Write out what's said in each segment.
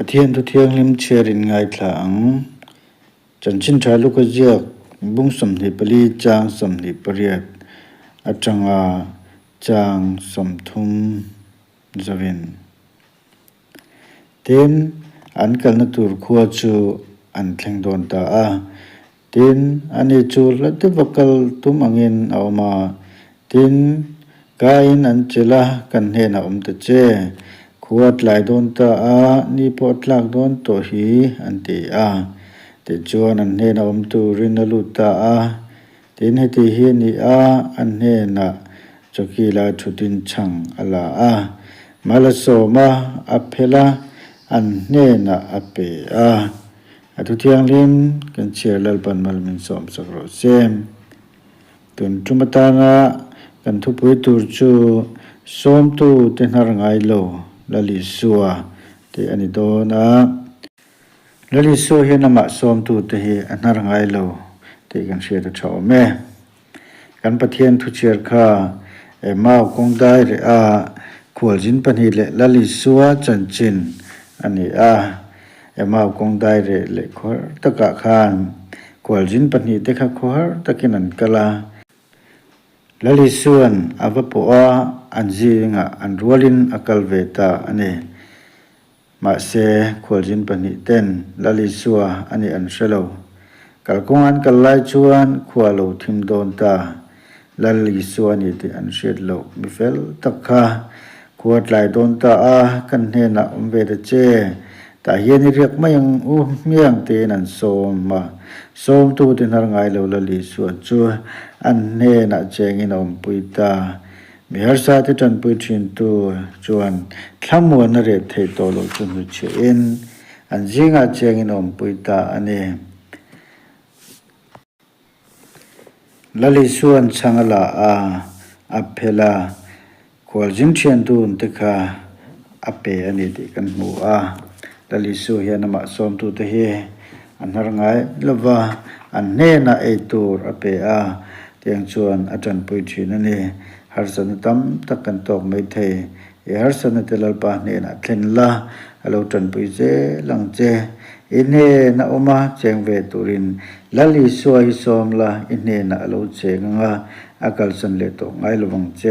ประเทศทุเทียงลิมเชียรินไงทางจันชินชาลูกเจียกบุ้งสมนิปลีจางสมนิปเรียดอาจังอาจางสมทุมจวินเต็นอันกันนตูรขัวจูอันแข่งโดนตาเต็นอันนี้จูรัติวกลตุมอังเงินเอามาเต็นกายนันเจลากันเฮนะตะเจขวดหลายโดนตานี่ปอดลักโดนตัวหีอันตีแต่จวนอันเฮนะตูรินลุตาเต็นให้ตีเฮนี่อันเฮนะจกีลาชุดินชังอลามาลโสมาอเพลาอันเนนะอเปทุเทียงลิมกันเชียร์ลลปันมัลมินสอมสักโรเซมตุนจุมตานะกันทุปุยตูจูสอมตูเตนหางไอโลลลิสัวเตอันิโดนะลลิสัวเฮนะมะสอมตูเตเฮอันหางไอโลเตกันเชียร์ตะชาวเมกันปะเทียนทุเชียร์ค่ามาวคงได้เรขวลจินปนิเลลลิสัวจันจินอันนี้มาวคงได้เรเลขวตะกะคานขวลจินปนิเตคะขวตะกินันกะลาลลิส่วนอวปออันจีงอันรวลินอกัลเวตาอันนี้มาเซขวลจินปนิเต็นลลิสัวอันนี้อันเชโลกัลกงอันกัลไลชวนขวลโลทิมโดนตาลลิสัวนี่ที่อันเชิดโลมิเฟลตักคาขวดหลายโดนตากันเฮนะเวดเจตาเฮียนี่เรียกไม่ยังเมียงเตนันโสมตูตินหางไงโลลลิสัวจัวอันเฮนะเจงินปุยตามีฮาร์ซาที่จันปุยชินตูจวนทำมวนเรศเทโตโลจุนเชอินอันจิงอาเจงินปุยตาอันนี้ลลิส่วนชังลาอเพลาขวลจิมเชียนตูนตะคาอเปอันนี้ติกันหมูลลิส่วนเฮนะมะสอมตูตะเฮอันหางไงลวะอันเนนะเอตูรอเปเตียงชวนอาจารย์ปุยชินันนี่ฮาร์สันตัมตะกันตอกไม่เทฮาร์สันเตลลปาเนนะเทนลาอโลจันปุยเจลังเจอินเนนะอมาเจงเวตุรินลลิสัวฮิสอมลาอินเนนะอโลเจงงาอากาลสันเลโตไงลวังเจ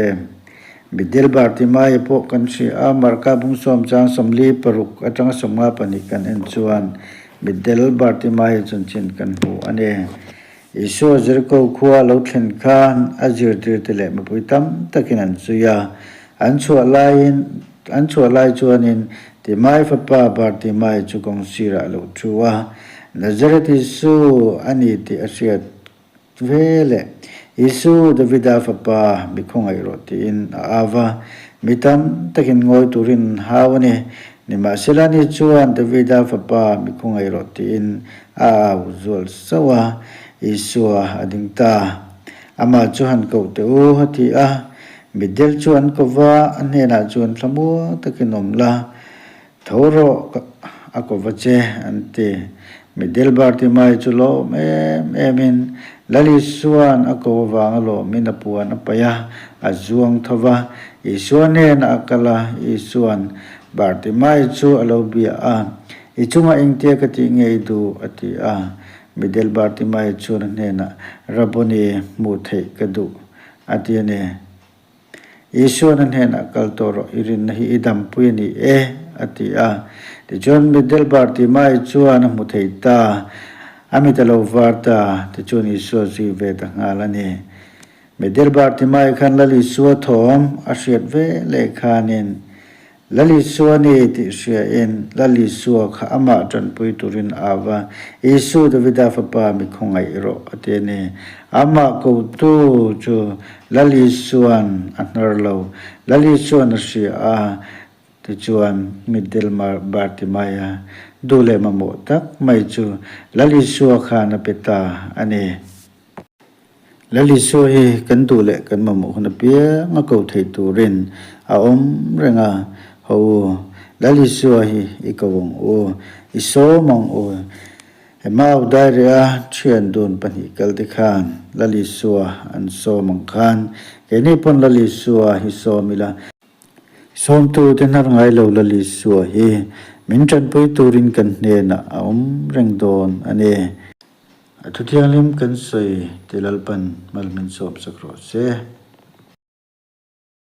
มิเดลบาร์ติมายพวกกันชีมารกาบุงสอมจางสมลีปรุกอาจังสมงาปนิกันเอ็นชวนมิเดลบาร์ติมายจนชินกันหูอันเนอิสัวจรโกขัวลดเข็นคานอาจิรติเตเลมปุยตัมตะกินันสุยาอันชัวไลจวนินที่ไม่ฟับปาบาร์ที่ไม่จุกงศิระลุชัวนาซาเรติสูอันนี้ที่อาศัยเวลอิสูดวิดาฟับปาบิคงไอโรตินอาวามิตัมตะกินงอยตุรินฮาวเนนิมาเซลานิจวนดวิดาฟับปาบิคงไอโรตินอาวจวลสวาอิสูอดิงตาอามาจุฮันเกาเตอูฮัติมิเดลจวนกว่าอันเนน่าจวนสมัวตะกินอมลาทอรอากวัจเจอันเตมิเดลบาร์ติมาจุโลเอมินลลิสวนอากวางโลมินปวนปยาอาจวงทว่าอิสวนเนนอากลาอิสวนบาร์ติมาจูอโลเบียอิจุมาอิงเตียกติเงยดูอติมิเดลบาร์ติมาจูนเนนะรับบนีมุเทกดูอติเนอิสวนเนนะกัลโตโรอิรินหิอิดัมปุยนีอติที่จวนมิเดลบาร์ติมาจูอันมุเทตาอามิตาโลวาร์ตาที่จวนอิสวซีเวตังอาลานีมิเดลบาร์ติมาขันลลิสวทอมอาเชียดเวเลขานินลลิสวนีติเชียอินลลิสวข้าอามาจันปุยตุรินอาวาอิสุดวิดาฟปามิคงไอโรอเตเนอามากูตูจูลลิสวนอันนรโลลลิสวนเชียที่จวนมิเดลมาบาร์ติมายดูเลมาโมตักไม่จูลลิสัวขานเปตาอันนี้ลลิสัวฮีกันดูเลกันมาโมขนเปียงะเกาเทตูรินอาอมเรงโฮลลิสัวฮีอีกวงโออิโซมองโอมาอุดายเรียเชียนดูนปนิกัลติคานลลิสัวอันโซมังคานเกนี่ปนลลิสัวฮิโซมิลา som tu ten har ngai lo lali su hi min chan pui turin kan ne na reng don ane thu thiang lim kan soi tilal pan mal min som sakro se